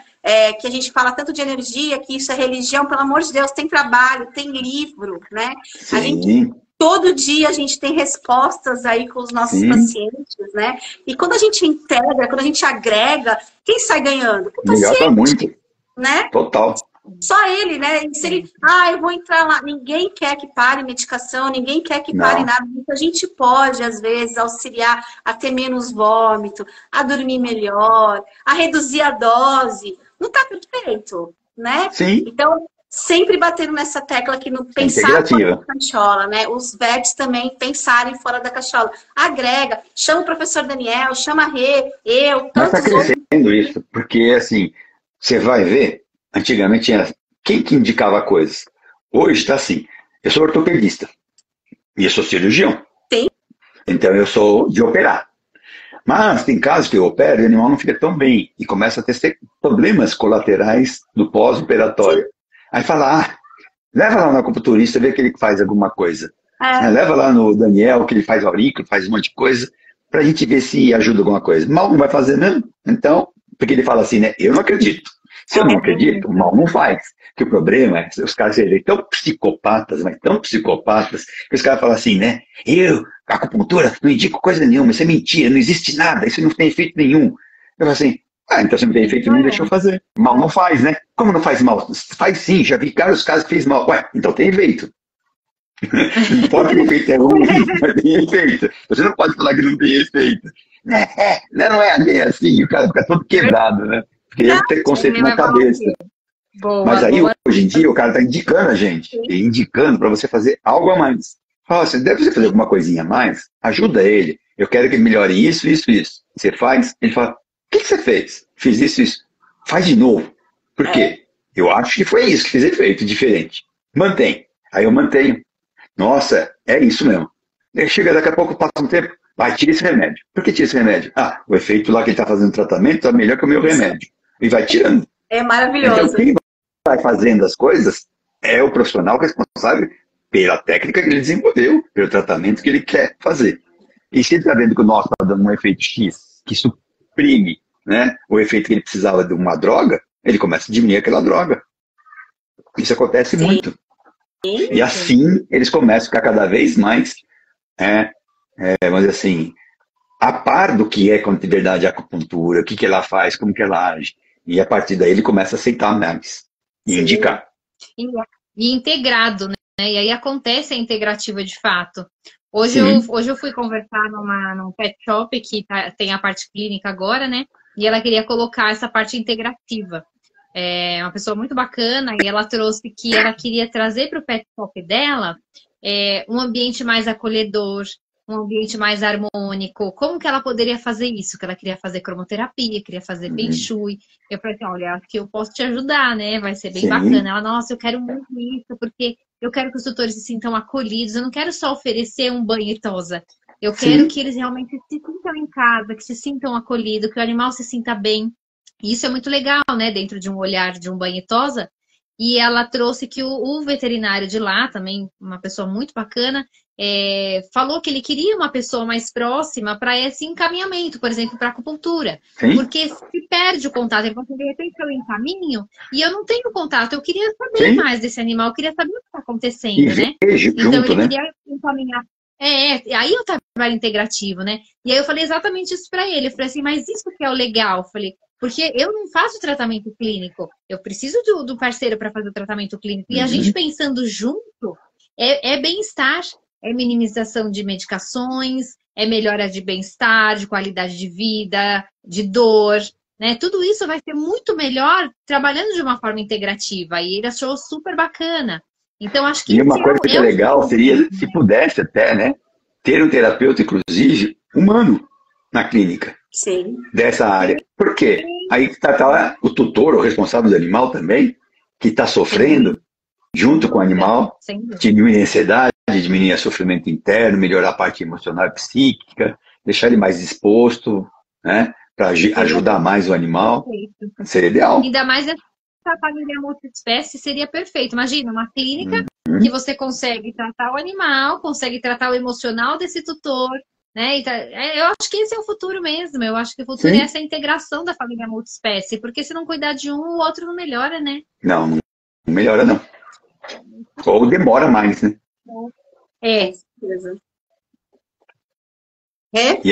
Que a gente fala tanto de energia, que isso é religião, pelo amor de Deus, tem trabalho, tem livro, né? Sim. Todo dia a gente tem respostas aí com os nossos pacientes, né? E quando a gente integra, quando a gente agrega, quem sai ganhando? O paciente, tá muito. Né? Total. Só ele, né? E se ele, eu vou entrar lá. Ninguém quer que pare medicação, ninguém quer que pare nada. A gente pode, às vezes, auxiliar a ter menos vômito, a dormir melhor, a reduzir a dose. Não está perfeito, né? Sim. Então, sempre batendo nessa tecla aqui no pensar fora da caixola, né? Os vets também pensarem fora da caixola. Agrega, chama o professor Daniel, chama a Rê, eu, Mas está crescendo isso, porque, assim, você vai ver, antigamente tinha quem que indicava coisas. Hoje está assim, eu sou ortopedista e eu sou cirurgião. Sim. Então eu sou de operar. Mas tem casos que eu opero e o animal não fica tão bem e começa a ter problemas colaterais do pós-operatório. Aí fala, leva lá no acupunturista, vê que ele faz alguma coisa. Leva lá no Daniel, que ele faz aurícula, faz um monte de coisa, pra gente ver se ajuda alguma coisa. Mal não vai fazer mesmo. Então, porque ele fala assim, né? Eu não acredito. Se eu não acredito, mal não faz. Que o problema é os caras serem tão psicopatas, mas tão psicopatas, que os caras falam assim, né? A acupuntura, não indico coisa nenhuma, isso é mentira, não existe nada, isso não tem efeito nenhum. Eu falo assim, então se não tem efeito nenhum, deixa eu fazer. Mal não faz, né? Como não faz mal? Faz sim, já vi vários casos que fez mal. Então tem efeito. Não pode ter efeito, é ruim, mas tem efeito. Você não pode falar que não tem efeito. Não é bem assim, o cara fica todo quebrado, né? Porque ele tem conceito na cabeça. Mas aí, hoje em dia, o cara está indicando a gente, indicando para você fazer algo a mais. Fala, você deve fazer alguma coisinha a mais? Ajuda ele. Eu quero que ele melhore isso, isso, isso. Você faz? Ele fala, o que você fez? Fiz isso, isso. Faz de novo. Por quê? Eu acho que foi isso que fez efeito diferente. Mantém. Aí eu mantenho. Nossa, é isso mesmo. Aí chega daqui a pouco, passa um tempo, vai, tira esse remédio. Por que tira esse remédio? O efeito lá que ele está fazendo tratamento está melhor que o meu remédio. E vai tirando. É maravilhoso. Então, quem vai fazendo as coisas é o profissional responsável pela técnica que ele desenvolveu, pelo tratamento que ele quer fazer. E se ele está vendo que o nosso está dando um efeito X, que suprime, né, o efeito que ele precisava de uma droga, ele começa a diminuir aquela droga. Isso acontece muito. E assim, eles começam a ficar cada vez mais, vamos dizer assim, a par do que é de verdade a acupuntura, o que ela faz, como que ela age. E a partir daí ele começa a aceitar mais e indicar. E integrado, né? E aí acontece a integrativa de fato. Hoje eu fui conversar num pet shop que tem a parte clínica agora, né? E ela queria colocar essa parte integrativa. É uma pessoa muito bacana e ela trouxe que ela queria trazer para o pet shop dela um ambiente mais acolhedor, um ambiente mais harmônico. Como que ela poderia fazer isso? Que ela queria fazer cromoterapia, queria fazer Feng Shui. Eu falei assim, olha, acho que eu posso te ajudar, né? Vai ser bem bacana. Ela, nossa, eu quero muito isso, porque eu quero que os tutores se sintam acolhidos. Eu não quero só oferecer um banho e tosa. Eu quero que eles realmente se sintam em casa, que se sintam acolhidos, que o animal se sinta bem. E isso é muito legal, né? Dentro de um olhar de um banho e tosa. E ela trouxe que o veterinário de lá, também uma pessoa muito bacana, falou que ele queria uma pessoa mais próxima para esse encaminhamento, por exemplo, para acupuntura. Porque se perde o contato. Ele falou, de repente eu encaminho e eu não tenho contato. Eu queria saber mais desse animal, eu queria saber o que está acontecendo, né? Então ele queria encaminhar. Aí o trabalho integrativo, né? E aí eu falei exatamente isso para ele. Eu falei assim, mas isso que é o legal. Eu falei, porque eu não faço tratamento clínico. Eu preciso do parceiro para fazer o tratamento clínico. E a gente pensando junto, é bem-estar. É minimização de medicações, é melhora de bem-estar, de qualidade de vida, de dor, né? Tudo isso vai ser muito melhor trabalhando de uma forma integrativa. E ele achou super bacana. Então, acho que... E uma coisa que é legal seria, se pudesse até, né? Ter um terapeuta, inclusive, humano na clínica. Sim. Dessa área. Por quê? Aí está o tutor, o responsável do animal também, que está sofrendo, junto com o animal, diminuir a ansiedade, diminuir o sofrimento interno, melhorar a parte emocional e psíquica, deixar ele mais disposto, né, para ajudar mais o animal. Seria ideal. Ainda mais essa família multiespécie seria perfeito. Imagina, uma clínica que você consegue tratar o animal, consegue tratar o emocional desse tutor, né? Eu acho que esse é o futuro mesmo. Eu acho que o futuro é essa integração da família multiespécie, porque se não cuidar de um, o outro não melhora, né? Não melhora, não. Ou demora mais, né?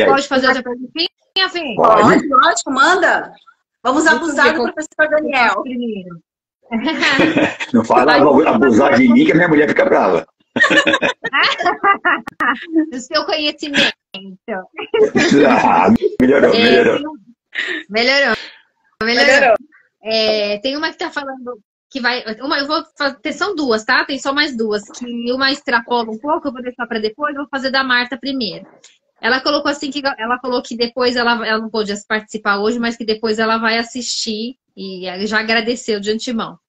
Pode fazer outra perguntinha, Fê? Pode, lógico, manda. Vamos abusar do professor Daniel. Primeiro. Não fala abusar de mim que a minha mulher fica brava. O seu conhecimento. Melhorou. Tem uma que tá falando que vai... eu vou fazer, são duas, tá? Tem só mais duas. Que uma extrapola um pouco, eu vou deixar para depois, vou fazer da Marta primeiro. Ela colocou assim que ela falou que depois ela não pôde participar hoje, mas que depois ela vai assistir e já agradeceu de antemão.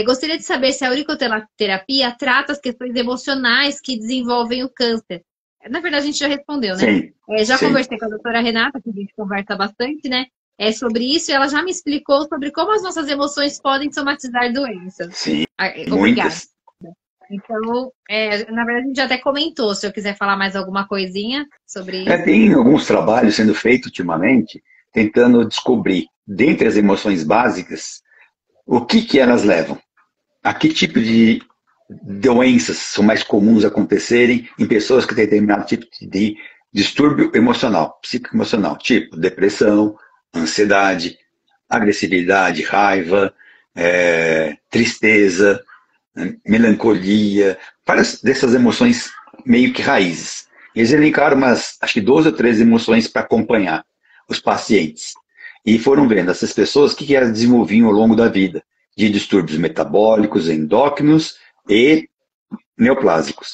Gostaria de saber se a auriculoterapia trata as questões emocionais que desenvolvem o câncer. Na verdade, a gente já respondeu, né? Sim. Já conversei com a doutora Renata, que a gente conversa bastante, né? Sobre isso, e ela já me explicou sobre como as nossas emoções podem somatizar doenças. Sim, obrigada. muitas. Então, na verdade, a gente já até comentou, se eu quiser falar mais alguma coisinha sobre isso. Tem alguns trabalhos sendo feitos ultimamente, tentando descobrir, dentre as emoções básicas, o que elas levam. A que tipo de doenças são mais comuns acontecerem em pessoas que têm determinado tipo de distúrbio emocional, psicoemocional, tipo depressão, ansiedade, agressividade, raiva, tristeza, melancolia, várias dessas emoções meio que raízes. Eles elencaram acho que 12 ou 13 emoções para acompanhar os pacientes. E foram vendo essas pessoas o que elas desenvolviam ao longo da vida, de distúrbios metabólicos, endócrinos e neoplásicos.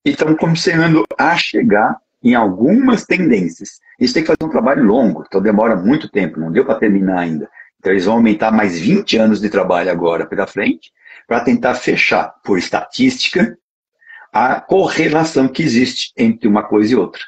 E estão começando a chegar em algumas tendências. Isso tem que fazer um trabalho longo, então demora muito tempo, não deu para terminar ainda. Então eles vão aumentar mais 20 anos de trabalho agora pela frente, para tentar fechar, por estatística, a correlação que existe entre uma coisa e outra.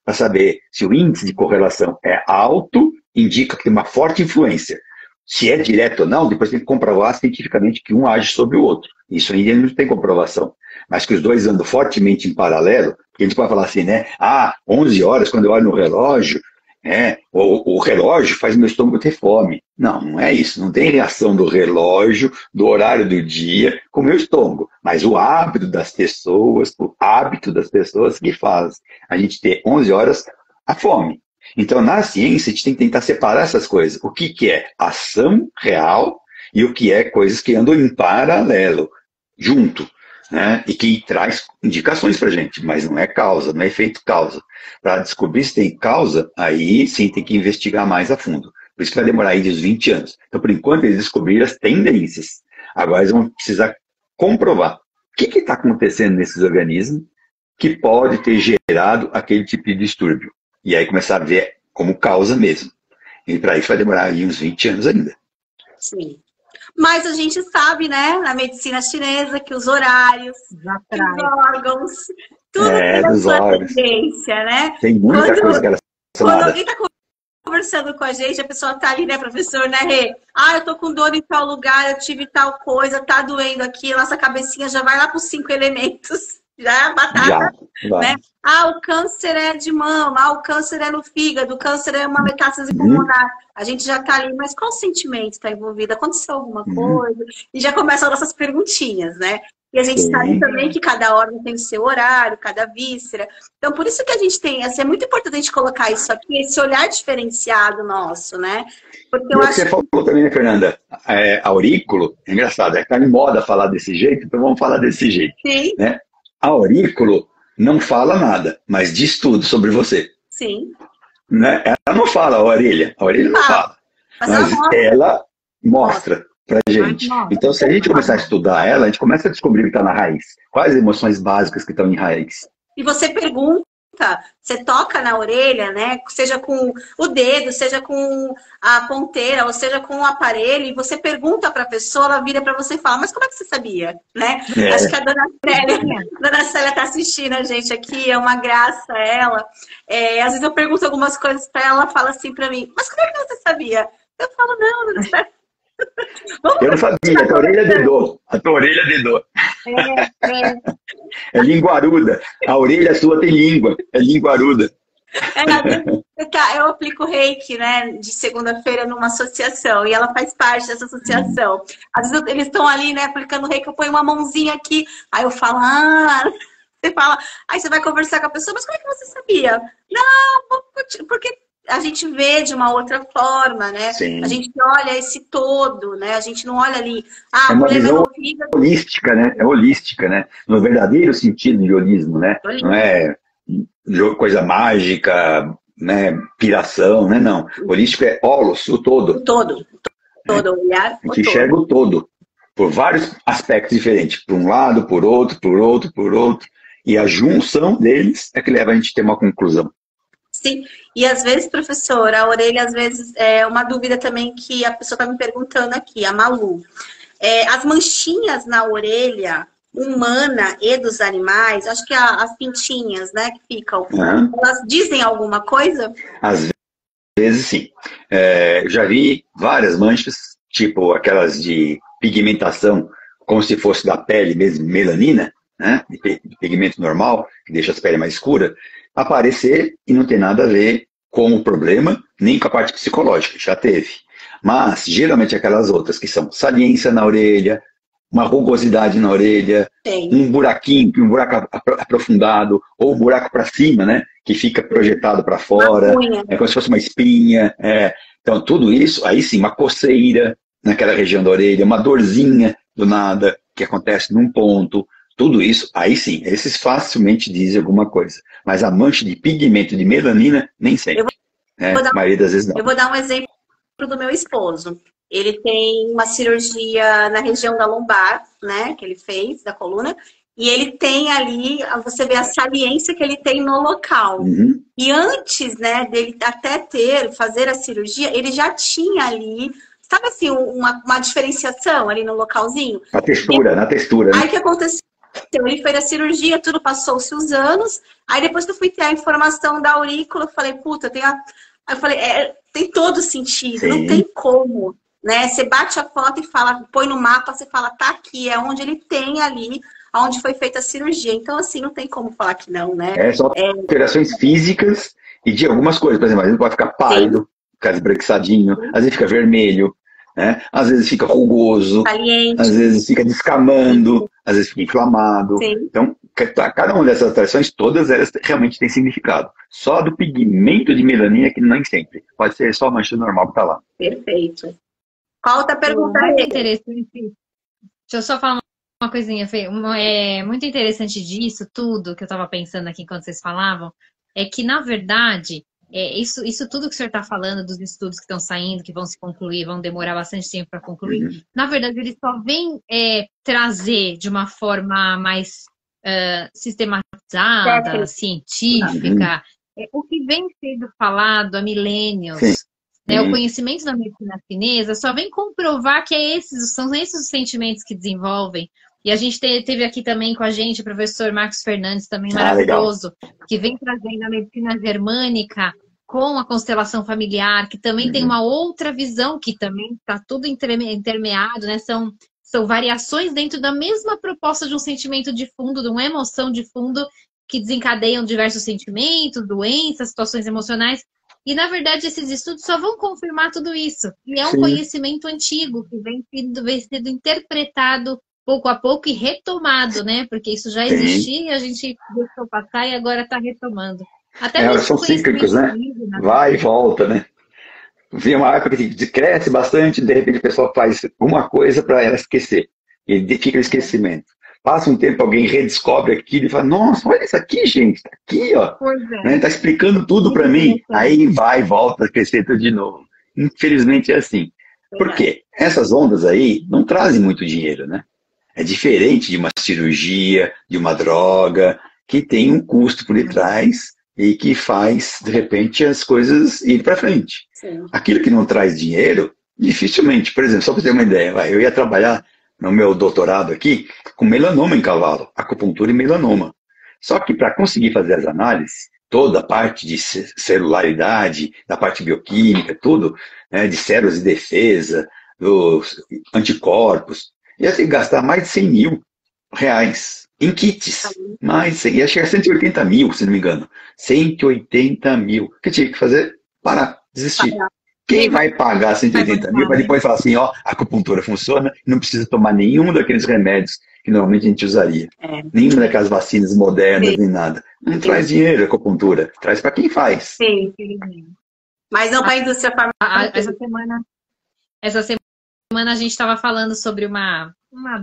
Para saber se o índice de correlação é alto, indica que tem uma forte influência. Se é direto ou não, depois tem que comprovar cientificamente que um age sobre o outro. Isso ainda não tem comprovação. Mas que os dois andam fortemente em paralelo, porque a gente pode falar assim, né? 11 horas, quando eu olho no relógio, o relógio faz meu estômago ter fome. Não é isso. Não tem reação do relógio, do horário do dia, com o meu estômago. Mas o hábito das pessoas que faz a gente ter 11 horas a fome. Então, na ciência, a gente tem que tentar separar essas coisas. O que é ação real e o que é coisas que andam em paralelo, junto, né? E que traz indicações para a gente, mas não é causa, não é efeito causa. Para descobrir se tem causa, aí sim tem que investigar mais a fundo. Por isso que vai demorar aí uns 20 anos. Então, por enquanto, eles descobriram as tendências. Agora eles vão precisar comprovar o que está acontecendo nesses organismos que pode ter gerado aquele tipo de distúrbio. E aí começar a ver como causa mesmo. E para isso vai demorar aí uns 20 anos ainda. Sim. Mas a gente sabe, né, na medicina chinesa, que os horários, os órgãos, tudo tem a sua tendência, né? Tem muita coisa que ela quando alguém está conversando com a gente, a pessoa tá ali, né, professor, né, Rê? Eu tô com dor em tal lugar, eu tive tal coisa, tá doendo aqui, nossa cabecinha já vai lá para os 5 elementos. Já é batata, né? O câncer é de mama, o câncer é no fígado, o câncer é uma metástase pulmonar. A gente já tá ali, mas qual sentimento está envolvido? Aconteceu alguma coisa? E já começam as nossas perguntinhas, né? E a gente sabe também que cada órgão tem o seu horário, cada víscera. Então, por isso que a gente tem, é muito importante a gente colocar isso aqui, esse olhar diferenciado nosso, né? Porque eu acho você falou também, né, Fernanda? Aurículo, é engraçado, tá em moda falar desse jeito, então vamos falar desse jeito. Sim. Né? A aurículo não fala nada, mas diz tudo sobre você. Sim. Né? Ela não fala a orelha não fala. Mas ela mostra pra gente. Então, se a gente começar a estudar ela, a gente começa a descobrir o que está na raiz. Quais emoções básicas que estão em raiz. E você pergunta você toca na orelha, né? Seja com o dedo, seja com a ponteira, ou seja com o aparelho, e você pergunta para a pessoa, ela vira para você e fala, mas como é que você sabia? Né? Acho que a dona Célia está assistindo a gente aqui, é uma graça ela. Às vezes eu pergunto algumas coisas para ela, ela fala assim para mim, mas como é que você sabia? Eu falo, não, dona Célia. Eu não sabia, a tua orelha dedou. A tua orelha dedou. É linguaruda. A orelha sua tem língua. É linguaruda. Eu aplico reiki, né, de segunda-feira numa associação, e ela faz parte dessa associação. Às vezes eles estão ali, né, aplicando reiki, eu ponho uma mãozinha aqui, aí eu falo, você fala, aí você vai conversar com a pessoa, mas como é que você sabia? Não, porque a gente vê de uma outra forma, né? Sim. A gente olha esse todo, né? A gente não olha ali... é uma visão holística, né? É holística, né? No verdadeiro sentido de holismo, né? Não é coisa mágica, né? Piração, né? Não. Holístico é holos, o todo. O todo. Olhar a gente enxerga o todo. Por vários aspectos diferentes. Por um lado, por outro, por outro, por outro. E a junção deles é que leva a gente a ter uma conclusão. Sim, e às vezes, professor, a orelha, às vezes, é uma dúvida também que a pessoa está me perguntando aqui, a Malu. As manchinhas na orelha humana e dos animais, acho que as pintinhas, né, que ficam, elas dizem alguma coisa? Às vezes, sim. Já vi várias manchas, tipo aquelas de pigmentação, como se fosse da pele mesmo, melanina, né, de pigmento normal, que deixa as peles mais escuras, aparecer e não tem nada a ver com o problema, nem com a parte psicológica, já teve. Mas, geralmente, aquelas outras que são saliência na orelha, uma rugosidade na orelha, um buraquinho, um buraco aprofundado, ou um buraco para cima, né, que fica projetado para fora, é como se fosse uma espinha. Então, tudo isso, aí sim, uma coceira naquela região da orelha, uma dorzinha do nada, que acontece num ponto. Tudo isso, aí sim, esses facilmente dizem alguma coisa. Mas a mancha de pigmento de melanina, nem sempre. A maioria das vezes não. Eu vou dar um exemplo do meu esposo. Ele tem uma cirurgia na região da lombar, né, que ele fez, da coluna, e ele tem ali, você vê a saliência que ele tem no local. E antes, né, dele até fazer a cirurgia, ele já tinha ali, sabe assim, uma diferenciação ali no localzinho? Na textura, né? Aí o que aconteceu? Ele fez a cirurgia, tudo passou-se os anos. Aí depois que eu fui ter a informação da aurícula, eu falei, puta, Aí eu falei, tem todo sentido, sim. Não tem como, né? Você bate a foto e fala, põe no mapa, você fala, tá aqui, é onde ele tem ali, onde foi feita a cirurgia. Então, assim, não tem como falar que não, né? São alterações físicas e de algumas coisas, por exemplo, às vezes pode ficar pálido, ficar esbranquiçadinho, às vezes fica vermelho, né? Às vezes fica rugoso, caliente, às vezes fica descamando, às vezes fica inflamado. Sim. Então, cada uma dessas alterações, todas elas realmente têm significado. Só do pigmento de melanina que nem sempre. Pode ser só a mancha normal que está lá. Perfeito. Qual outra pergunta aí? Muito interessante. Deixa eu só falar uma coisinha, Fê. Muito interessante disso tudo que eu estava pensando aqui enquanto vocês falavam, é que, na verdade, isso tudo que o senhor está falando, dos estudos que estão saindo, que vão se concluir, vão demorar bastante tempo para concluir, na verdade, eles só vêm trazer de uma forma mais sistematizada, científica, o que vem sendo falado há milênios, né, o conhecimento da medicina chinesa só vem comprovar que são esses os sentimentos que desenvolvem. E a gente teve aqui também com a gente o professor Marcos Fernandes, também maravilhoso, que vem trazendo a medicina germânica com a constelação familiar, que também tem uma outra visão, que também está tudo intermeado, né? São variações dentro da mesma proposta de um sentimento de fundo, de uma emoção de fundo, que desencadeiam diversos sentimentos, doenças, situações emocionais. E, na verdade, esses estudos só vão confirmar tudo isso. E é um conhecimento antigo, que vem sendo interpretado pouco a pouco e retomado, né? Porque isso já existia e a gente deixou passar e agora está retomando. Até são cíclicos, né? Vai e volta, né? Vem uma época que cresce bastante, de repente o pessoal faz uma coisa para ela esquecer. E fica o esquecimento. Passa um tempo, alguém redescobre aquilo e fala, nossa, olha isso aqui, gente, tá aqui, ó. Tá explicando tudo para mim. Aí vai e volta a crescer tudo de novo. Infelizmente é assim. Por quê? Essas ondas aí não trazem muito dinheiro, né? É diferente de uma cirurgia, de uma droga, que tem um custo por detrás e que faz, de repente, as coisas ir para frente. Sim. Aquilo que não traz dinheiro, dificilmente. Por exemplo, só para ter uma ideia, eu ia trabalhar no meu doutorado aqui com melanoma em cavalo, acupuntura e melanoma. Só que para conseguir fazer as análises, toda a parte de celularidade, da parte bioquímica, tudo, né, de células de defesa, dos anticorpos, ia ter que gastar mais de 100 mil reais em kits. Mas ia chegar a 180 mil, se não me engano. 180 mil. O que tinha que fazer? Parar, desistir. Quem vai pagar 180 mil para depois falar assim, ó, a acupuntura funciona, não precisa tomar nenhum daqueles remédios que normalmente a gente usaria. Nenhuma daquelas vacinas modernas, nem nada. Não traz dinheiro a acupuntura, traz para quem faz. Sim. Mas não para a indústria farmacêutica. Essa semana a gente estava falando sobre uma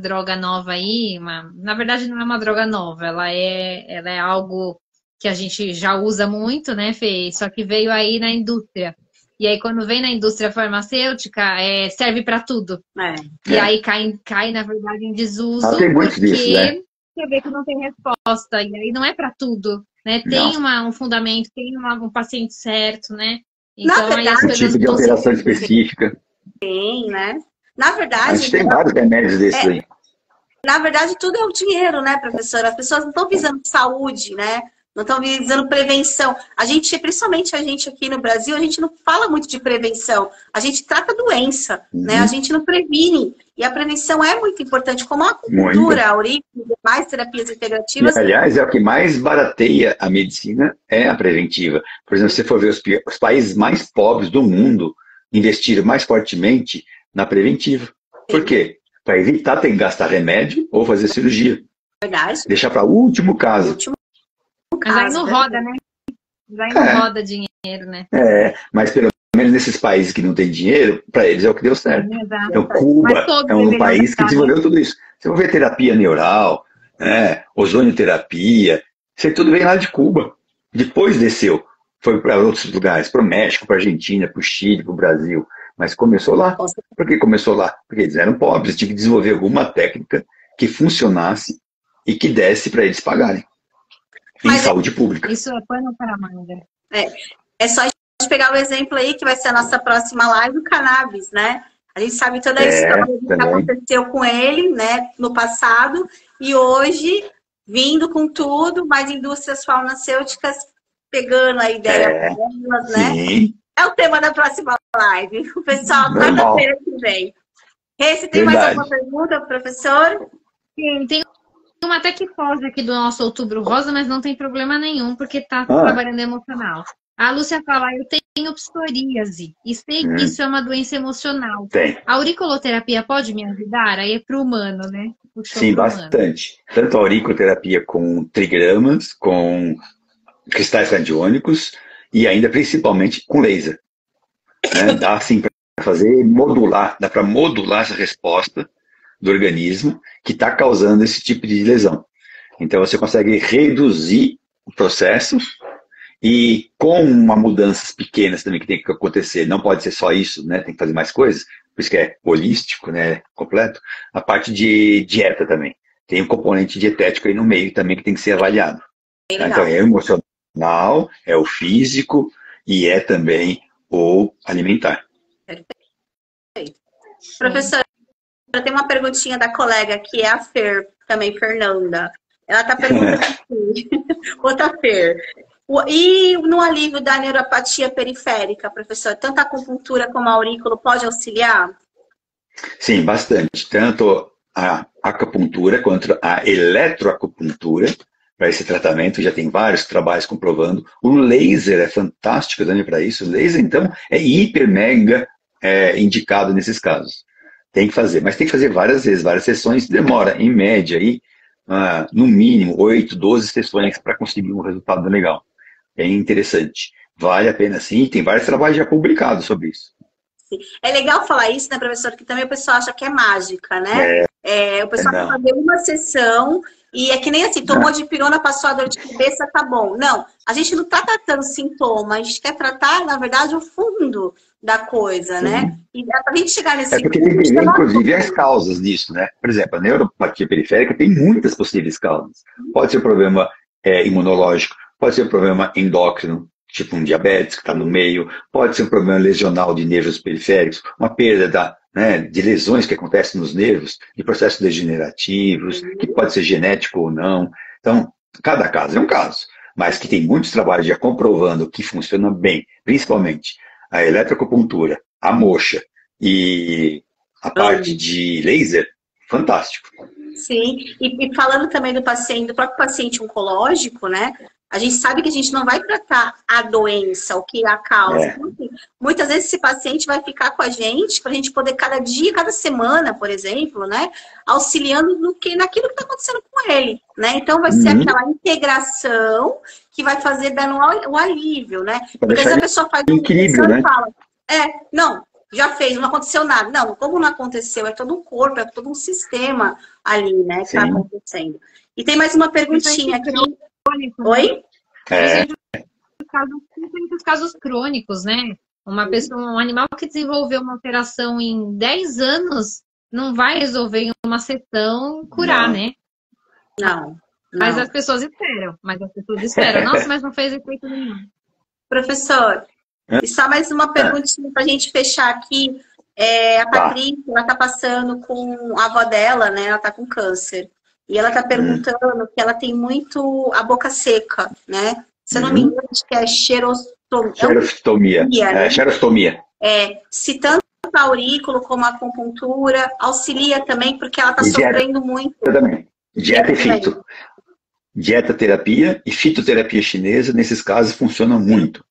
droga nova aí, na verdade não é uma droga nova, ela é algo que a gente já usa muito, né, Fê? Só que veio aí na indústria. E aí, quando vem na indústria farmacêutica, serve para tudo. E aí cai, na verdade, em desuso, tem muito porque disso, né? você vê que não tem resposta. E aí não é para tudo, né? Tem um fundamento, tem um paciente certo, né? Então, aí as coisas tipo de alteração específica. Tem, né? Na verdade... A gente tem vários remédios desses aí. Na verdade, tudo é o dinheiro, né, professora? As pessoas não estão visando saúde, né? Não estão visando prevenção. Principalmente a gente aqui no Brasil, a gente não fala muito de prevenção. A gente trata doença, né? A gente não previne. E a prevenção é muito importante, como a acupuntura, a aurícula, demais terapias integrativas. E, aliás, é o que mais barateia a medicina, é a preventiva. Por exemplo, se você for ver os países mais pobres do mundo investiram mais fortemente na preventiva. Por quê? Para evitar ter que gastar remédio ou fazer cirurgia. Verdade. Deixar para o último caso. Mas aí não roda, né? Mas aí não roda dinheiro, né? Mas pelo menos nesses países que não tem dinheiro, para eles é o que deu certo. Então, Cuba é um país que desenvolveu tudo isso. Você vai ver terapia neural, ozonioterapia, isso tudo vem lá de Cuba. Depois desceu. Foi para outros lugares, para o México, para a Argentina, para o Chile, para o Brasil. Mas começou lá. Por que começou lá? Porque eles eram pobres, tinham que desenvolver alguma técnica que funcionasse e que desse para eles pagarem. Em saúde pública. Isso é pano para manga. É só a gente pegar o exemplo aí, que vai ser a nossa próxima live, o cannabis, né? A gente sabe toda a história que aconteceu com ele, né, no passado, e hoje, vindo com tudo, mais indústrias farmacêuticas pegando a ideia delas, né? Sim. É o tema da próxima live. O pessoal, quarta-feira que vem. Você tem mais alguma pergunta, professor? Sim, tem uma até que foge aqui do nosso Outubro Rosa, mas não tem problema nenhum, porque está trabalhando emocional. A Lúcia fala, eu tenho psoríase e sei que isso é uma doença emocional. A auriculoterapia pode me ajudar? Aí é para o humano, né? Sim, bastante. Tanto a auriculoterapia com trigramas, com cristais radiônicos e ainda principalmente com laser. Né? Dá assim para fazer modular, dá para modular essa resposta do organismo que está causando esse tipo de lesão. Então você consegue reduzir o processo e com uma mudanças pequenas também que tem que acontecer, não pode ser só isso, né? Tem que fazer mais coisas, por isso que é holístico, né? Completo. A parte de dieta também. Tem um componente dietético aí no meio também que tem que ser avaliado. Então é o emocional, é o físico e é também o alimentar. Perfeito. Professora, tem uma perguntinha da colega que é a Fer, também Fernanda. Ela está perguntando assim, outra Fer. E no alívio da neuropatia periférica, professor, tanto a acupuntura como a aurículo pode auxiliar? Sim, bastante. Tanto a acupuntura quanto a eletroacupuntura para esse tratamento, já tem vários trabalhos comprovando. O laser é fantástico também para isso. O laser, então, é hiper, mega indicado nesses casos. Tem que fazer, mas tem que fazer várias vezes, várias sessões, demora, em média, aí, no mínimo, 8, 12 sessões para conseguir um resultado legal. É interessante. Vale a pena sim, tem vários trabalhos já publicados sobre isso. É legal falar isso, né, professor? Que também o pessoal acha que é mágica, né? O pessoal quer fazer uma sessão e é que nem assim, tomou dipirona, passou a dor de cabeça, tá bom. Não, a gente não tá tratando sintoma, a gente quer tratar, na verdade, o fundo da coisa, né? E a gente chegar nesse... porque tem que ver, inclusive, as causas disso, né? Por exemplo, a neuropatia periférica tem muitas possíveis causas. Pode ser um problema imunológico, pode ser um problema endócrino, tipo um diabetes que está no meio, pode ser um problema lesional de nervos periféricos, uma perda de lesões que acontecem nos nervos, de processos degenerativos, que pode ser genético ou não. Então, cada caso é um caso, mas que tem muitos trabalhos já comprovando que funciona bem, principalmente a eletroacupuntura, a moxa e a parte de laser, fantástico. Sim, e falando também do próprio paciente oncológico, né? A gente sabe que a gente não vai tratar a doença, o que é a causa. Muitas vezes esse paciente vai ficar com a gente para a gente poder cada dia, cada semana, por exemplo, né, auxiliando naquilo que está acontecendo com ele, né? Então vai ser aquela integração que vai fazer dando o alívio, né? Porque às vezes a pessoa faz incrível, né? E fala, não, já fez, não aconteceu nada. Não, como não aconteceu? É todo um corpo, é todo um sistema ali, né, que está acontecendo. E tem mais uma perguntinha aqui. Oi? Os casos crônicos, né? Um animal que desenvolveu uma alteração em 10 anos não vai resolver em uma sessão curar, né? Não. Mas as pessoas esperam. Nossa, mas não fez efeito nenhum. Professor, e só mais uma perguntinha para a gente fechar aqui. A Patrícia, ela está passando com a avó dela, né? Ela está com câncer. E ela está perguntando que ela tem muito a boca seca, né? Se eu não me engano, acho que é xerostomia. Xerostomia. Se tanto o aurículo como a acupuntura auxilia também, porque ela está sofrendo muito. Também. Dieta e fito. Dieta, terapia e fitoterapia chinesa, nesses casos, funcionam muito.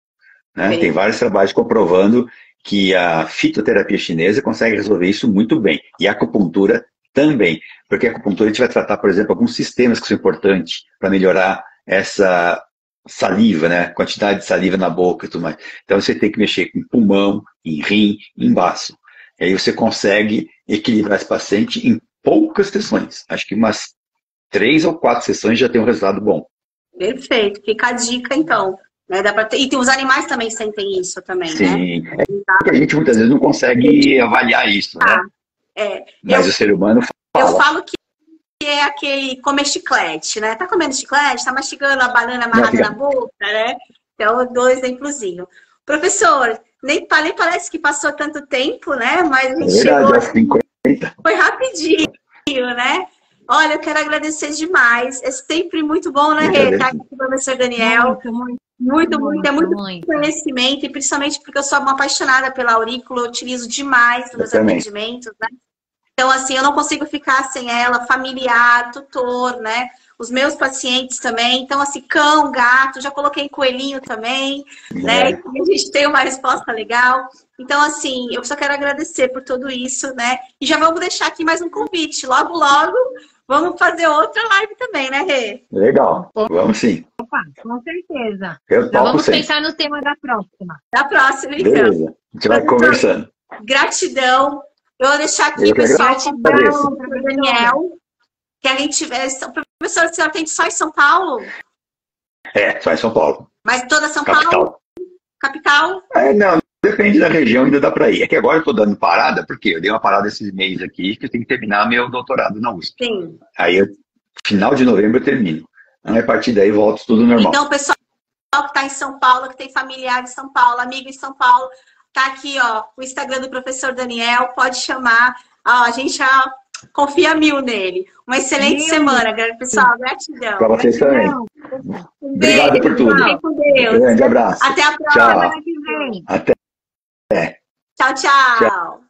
Né? Tem vários trabalhos comprovando que a fitoterapia chinesa consegue resolver isso muito bem. E a acupuntura também, porque a acupuntura a gente vai tratar, por exemplo, alguns sistemas que são importantes para melhorar essa saliva, né? Quantidade de saliva na boca e tudo mais. Então você tem que mexer com pulmão, em rim, em baço. E aí você consegue equilibrar esse paciente em poucas sessões. Acho que umas 3 ou 4 sessões já tem um resultado bom. Perfeito, fica a dica então. Né? E os animais também sentem isso também, Sim, né? Porque a gente muitas vezes não consegue avaliar isso, né? Mas o ser humano fala. Eu falo que é aquele comer chiclete, né? Tá comendo chiclete, tá mastigando a banana amarrada na boca, né? Então, 2 exemplozinhos. Professor, nem parece que passou tanto tempo, né? Mas a gente chegou... 50. Foi rapidinho, né? Olha, eu quero agradecer demais. É sempre muito bom, né, Rê? Estar aqui com o professor Daniel. Muito conhecimento, e principalmente porque eu sou uma apaixonada pela aurícula, eu utilizo demais nos meus atendimentos, né? Então, assim, eu não consigo ficar sem ela, familiar, tutor, né? Os meus pacientes também. Então, assim, cão, gato, já coloquei coelhinho também, né? E a gente tem uma resposta legal. Então, assim, eu só quero agradecer por tudo isso, né? E já vamos deixar aqui mais um convite. Logo, logo, vamos fazer outra live também, né, Rê? Legal, vamos sim. Opa, com certeza. Já vamos pensar no tema da próxima. Da próxima, então. Beleza, a gente vai conversando. Gratidão. Eu vou deixar aqui, pessoal, o Daniel, que a gente tiver... Professor, você atende só em São Paulo? Só em São Paulo. Mas toda São Capital. Paulo? Capital? Não, depende da região, ainda dá para ir. É que agora eu estou dando parada, porque eu dei uma parada esses meses aqui, que eu tenho que terminar meu doutorado na USP. Sim. Aí, final de novembro eu termino. Então, a partir daí, volto tudo normal. Então, pessoal que está em São Paulo, que tem familiar em São Paulo, amigo em São Paulo, tá aqui, ó, o Instagram do professor Daniel, pode chamar. Ó, a gente já confia 1000 nele. Uma excelente semana, pessoal. Gratidão. Para vocês também. Obrigado por tudo. Fiquem com Deus. Um grande abraço. Até a próxima. Tchau. Até. Tchau, tchau.